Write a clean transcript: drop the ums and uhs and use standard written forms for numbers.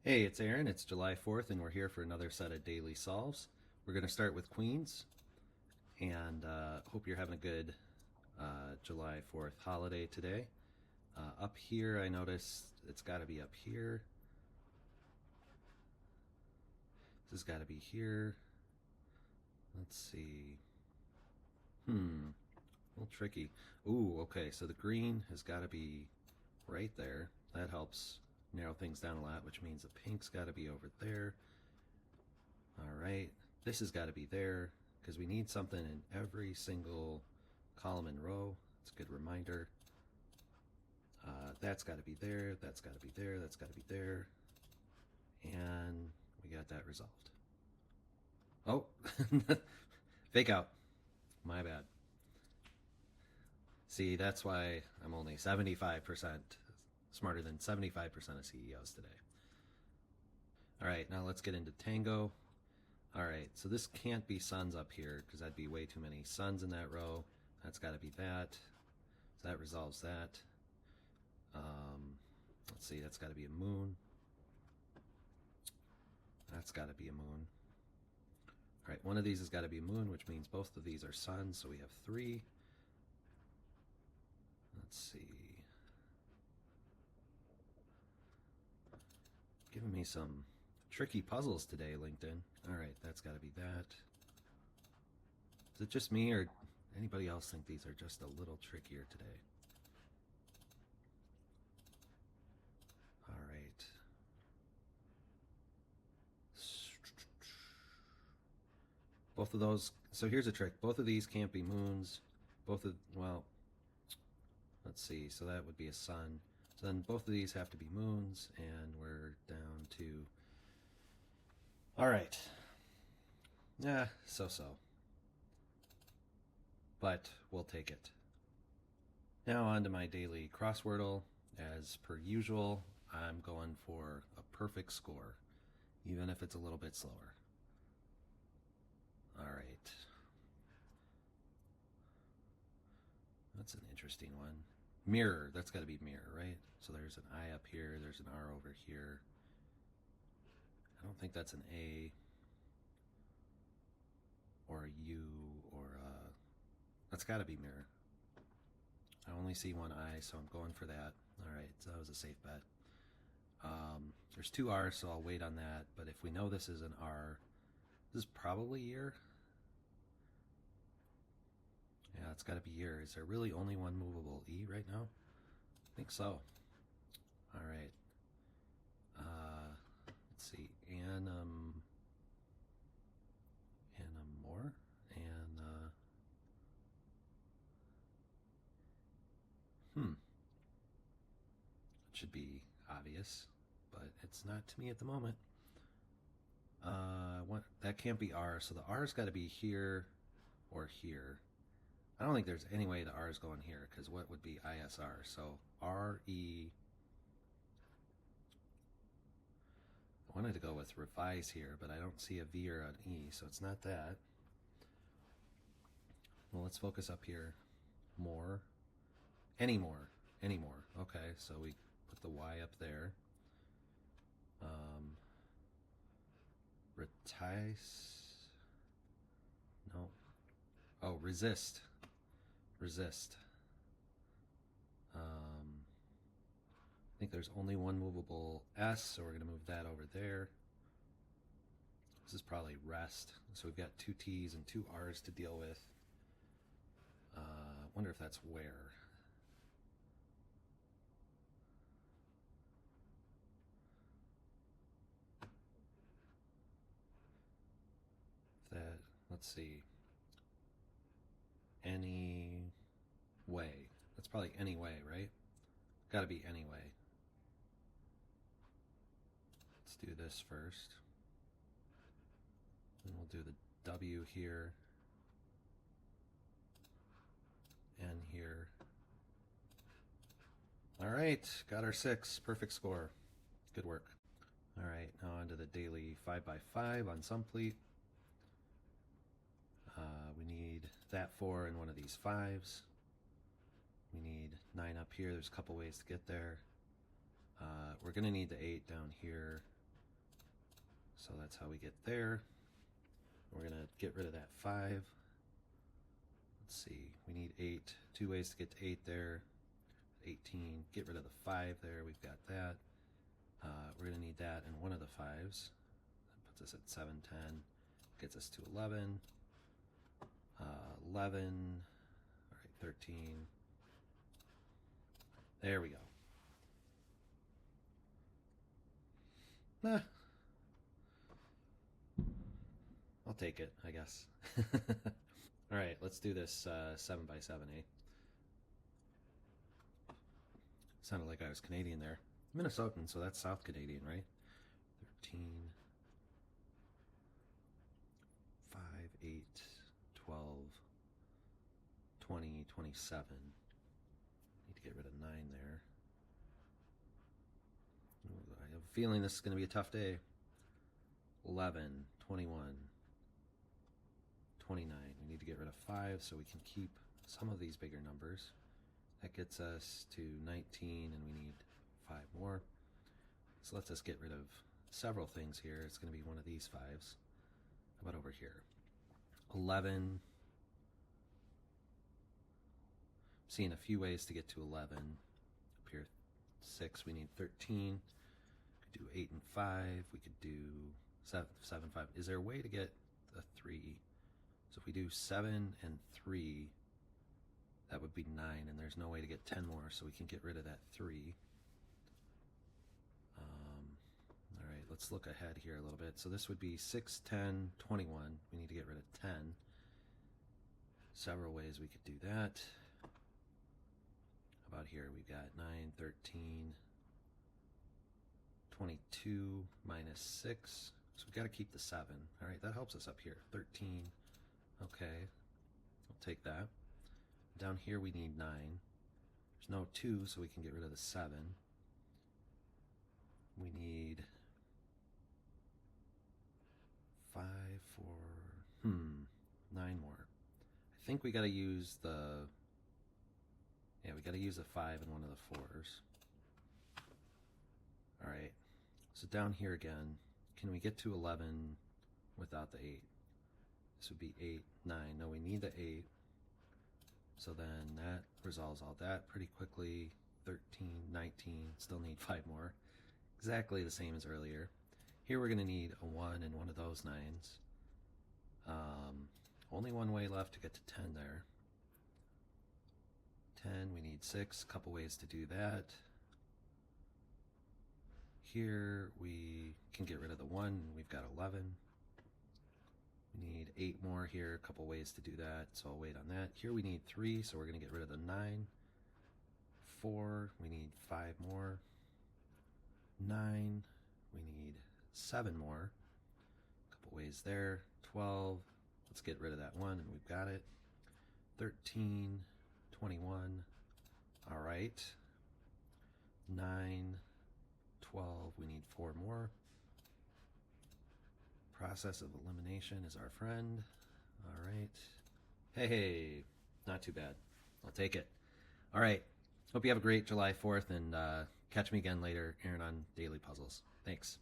Hey, it's Aaron. It's July 4th, and we're here for another set of daily solves. We're going to start with Queens, and hope you're having a good July 4th holiday today. Up here, I noticed it's got to be up here. This has got to be here. Let's see. A little tricky. Ooh, okay, so the green has got to be right there. That helps narrow things down a lot, which means the pink's got to be over there. All right, this has got to be there because we need something in every single column and row. It's a good reminder. That's got to be there, that's got to be there, that's got to be there. And we got that resolved. Oh, fake out. My bad. See, that's why I'm only 75% smarter than 75% of CEOs today. All right, now let's get into Tango. All right, so this can't be suns up here because that'd be way too many suns in that row. That's got to be that. So that resolves that. Let's see, that's got to be a moon. That's got to be a moon. All right, one of these has got to be a moon, which means both of these are suns, so we have three. Let's see. Giving me some tricky puzzles today, LinkedIn. All right, that's got to be that. Is it just me, or anybody else think these are just a little trickier today? All right. Both of those. So here's a trick. Both of these can't be moons. Both of, well, let's see. So that would be a sun. So then both of these have to be moons, and we're down to. All right. Yeah, so. But we'll take it. Now on to my daily crosswordle. As per usual, I'm going for a perfect score, even if it's a little bit slower. All right. That's an interesting one. Mirror, that's got to be mirror, right? So there's an I up here, there's an R over here. I don't think that's an A or a U or a. That's got to be mirror. I only see one I, so I'm going for that. All right, so that was a safe bet. There's two R's, so I'll wait on that. But if we know this is an R, this is probably year. Yeah, it's got to be year. Is there really only one movable E right now? I think so. All right. Let's see. More. It should be obvious, but it's not to me at the moment. That can't be R, so the R's got to be here or here. I don't think there's any way the R is going here, because what would be ISR? So RE. I wanted to go with revise here, but I don't see a V or an E, so it's not that. Well, let's focus up here. More. Any more. Okay, so we put the Y up there. Retice. No. Oh, resist. I think there's only one movable S, so we're going to move that over there. This is probably rest. So we've got two T's and two R's to deal with. Wonder if that's where. That, let's see. Any way. That's probably any way, right? Gotta be any way. Let's do this first. Then we'll do the W here. N here. All right, got our 6. Perfect score. Good work. All right, now on to the daily 5x5 on Sumplete. We need that 4 in one of these 5s. We need 9 up here. There's a couple ways to get there. We're going to need the 8 down here. So that's how we get there. We're going to get rid of that 5. Let's see, we need 8. 2 ways to get to 8 there. 18. Get rid of the 5 there. We've got that. We're going to need that in one of the 5s. That puts us at 7, 10. Gets us to 11. 11. All right, 13. There we go. I'll take it, I guess. All right, let's do this 7 by 7, eh? Sounded like I was Canadian there. Minnesotan, so that's South Canadian, right? 13, 5, 8, 12, 20, 27. Need to get rid of 9 there. Ooh, I have a feeling this is going to be a tough day. 11, 21, 29. We need to get rid of 5 so we can keep some of these bigger numbers. That gets us to 19, and we need 5 more. So lets us get rid of several things here. It's going to be one of these 5s. How about over here? 11. Seeing a few ways to get to 11. Up here, 6. We need 13. We could do 8 and 5. We could do 7, 5. Is there a way to get a 3? So if we do 7 and 3, that would be 9, and there's no way to get 10 more, so we can get rid of that 3. All right, let's look ahead here a little bit. So this would be 6, 10, 21. We need to get rid of 10. Several ways we could do that. How about here? We've got 9, 13, 22 minus 6. So we've got to keep the 7. All right, that helps us up here. 13. Okay, I'll take that. Down here we need 9. There's no 2, so we can get rid of the 7. We need 5, 4, 9 more. I think we got to use the, we got to use a 5 in one of the 4s. All right, so down here again, can we get to 11 without the 8? This would be 8, 9. No, we need the 8. So then that resolves all that pretty quickly. 13, 19, still need 5 more. Exactly the same as earlier. Here we're going to need a 1 in one of those 9s. Only one way left to get to 10 there. 10, we need 6, a couple ways to do that. Here we can get rid of the 1, we've got 11. We need 8 more here, a couple ways to do that, so I'll wait on that. Here we need 3, so we're going to get rid of the 9. 4, we need 5 more. 9, we need 7 more. A couple ways there. 12, let's get rid of that 1, and we've got it. 13, 21, all right. 9, 12, we need 4 more. Process of elimination is our friend. All right. Hey, not too bad. I'll take it. All right. Hope you have a great July 4th, and catch me again later, Aaron, on Daily Puzzles. Thanks.